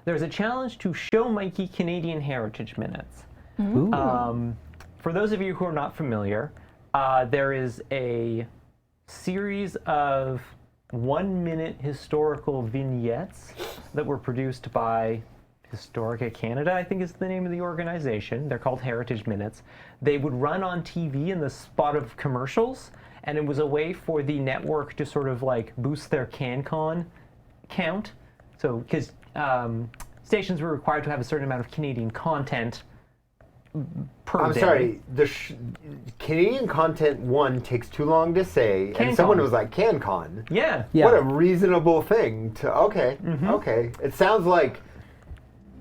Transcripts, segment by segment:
there's a challenge to show Mikey Canadian Heritage Minutes. Ooh. For those of you who are not familiar, there is a series of 1-minute historical vignettes that were produced by Historica Canada, I think is the name of the organization. They're called Heritage Minutes. They would run on TV in the spot of commercials, and it was a way for the network to sort of like boost their CanCon count. So, because stations were required to have a certain amount of Canadian content per day. I'm sorry, the Canadian content one takes too long to say, CanCon. and someone was like, CanCon. Yeah. Yeah. What a reasonable thing to, okay. It sounds like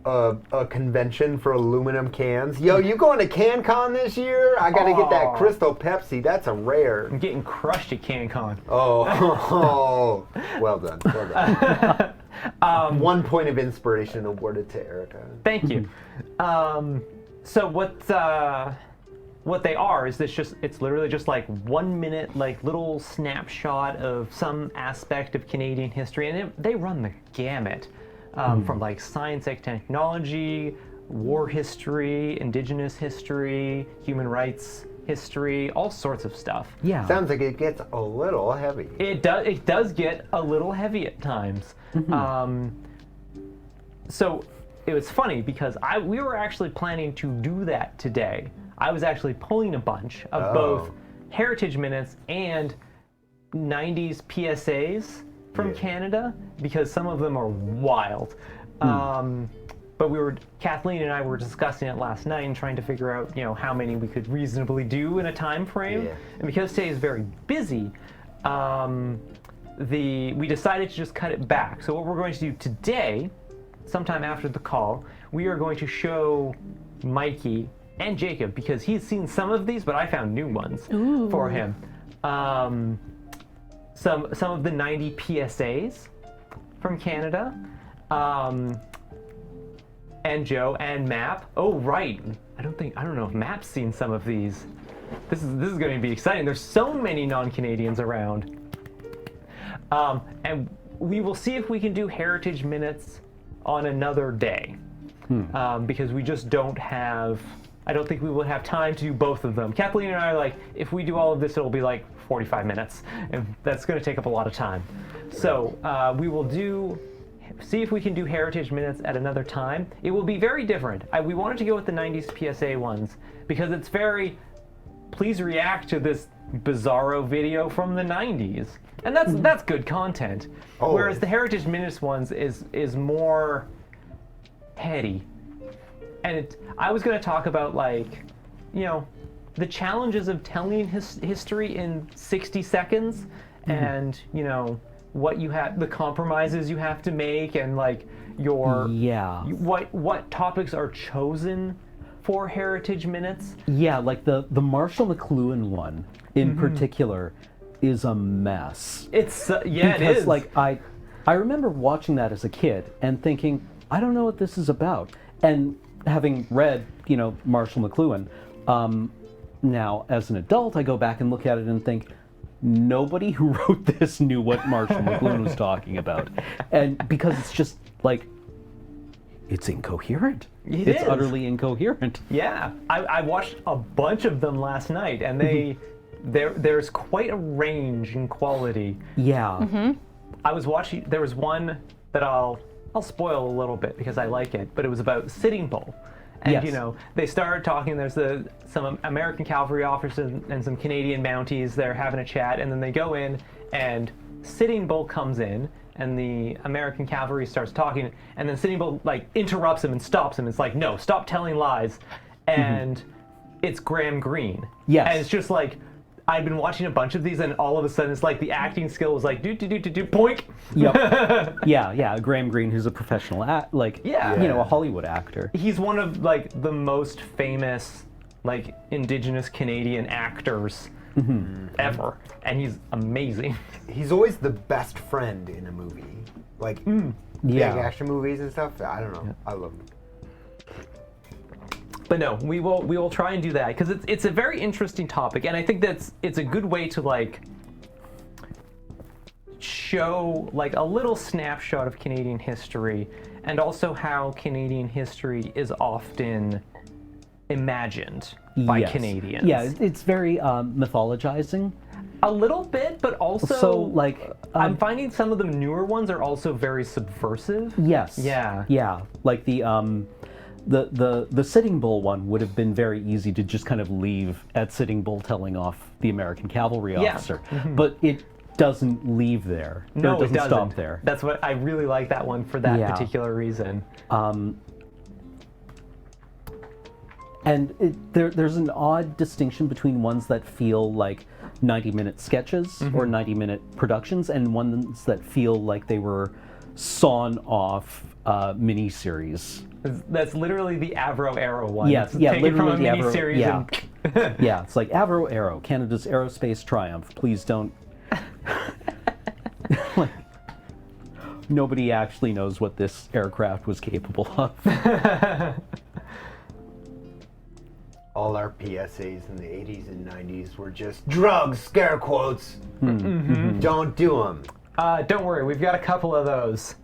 a convention for aluminum cans. Yo, you going to CanCon this year? I gotta get that Crystal Pepsi, that's a rare. I'm getting crushed at CanCon. Oh, well done, well done. 1 point of inspiration awarded to Erica. Thank you. So what they are is it's literally just like 1 minute, like little snapshot of some aspect of Canadian history, and they run the gamut from like science and technology, war history, Indigenous history, human rights history, all sorts of stuff. Yeah. Sounds like it gets a little heavy. It does get a little heavy at times. So it was funny because we were actually planning to do that today. I was actually pulling a bunch of both Heritage Minutes and 90s PSAs from Canada because some of them are wild. But Kathleen and I were discussing it last night and trying to figure out, how many we could reasonably do in a time frame. Yeah. And because today is very busy, we decided to just cut it back. So what we're going to do today, sometime after the call, we are going to show Mikey and Jacob, because he's seen some of these, but I found new ones for him. Some of the 90 PSAs from Canada, and Joe and Map. Oh right, I don't know if Map's seen some of these. This is going to be exciting. There's so many non-Canadians around, and we will see if we can do Heritage Minutes on another day, because we just don't have. I don't think we will have time to do both of them. Kathleen and I are like, if we do all of this, it'll be like 45 minutes, and that's going to take up a lot of time. So we will see if we can do Heritage Minutes at another time. It will be very different. We wanted to go with the 90s PSA ones because it's very, please react to this bizarro video from the 90s. And that's good content. Always. Whereas the Heritage Minutes ones is more heady. And I was going to talk about, like, the challenges of telling history in 60 seconds and, what you have, the compromises you have to make, and like what topics are chosen for Heritage Minutes. Yeah, like the Marshall McLuhan one in particular is a mess. It's it because is. Like I remember watching that as a kid and thinking, I don't know what this is about. And having read, Marshall McLuhan, now as an adult I go back and look at it and think, nobody who wrote this knew what Marshall McLuhan was talking about. And because it's just like, it's incoherent. It's utterly incoherent. Yeah, I watched a bunch of them last night, and there's quite a range in quality. Yeah. I was watching. There was one that I'll spoil a little bit because I like it, but it was about Sitting Bull. And Yes. They started talking. There's some American cavalry officers and some Canadian Mounties. They're having a chat, and then they go in, and Sitting Bull comes in, and the American cavalry starts talking, and then Sitting Bull like interrupts him and stops him. It's like, no, stop telling lies, and it's Graham Greene. Yes. And it's just like, I'd been watching a bunch of these, and all of a sudden it's like the acting skill was like do poink. Yep. yeah. Graham Greene, who's a professional a Hollywood actor. He's one of like the most famous like Indigenous Canadian actors ever, and he's amazing. He's always the best friend in a movie, like big action movies and stuff. I don't know. I love him. But no, we will try and do that because it's a very interesting topic, and I think it's a good way to like show like a little snapshot of Canadian history, and also how Canadian history is often imagined by Yes. Canadians. Yeah, it's very mythologizing. A little bit, but also So, like, I'm finding some of the newer ones are also very subversive. Yes. Yeah. Yeah. Like the Sitting Bull one would have been very easy to just kind of leave at Sitting Bull telling off the American cavalry Yeah. officer, but it doesn't leave there. No, it doesn't, doesn't stop there. That's what I really like that one for that Yeah. particular reason. And there's an odd distinction between ones that feel like 90-minute sketches or 90-minute productions and ones that feel like they were sawn off miniseries. That's literally the Avro Arrow one. Yes, It's yeah, taken from a literally the Avro- miniseries yeah. and Yeah, it's like Avro Arrow, Canada's aerospace triumph. Please don't. Like, nobody actually knows what this aircraft was capable of. All our PSAs in the 80s and 90s were just drugs, scare quotes. Don't do them. don't worry, we've got a couple of those.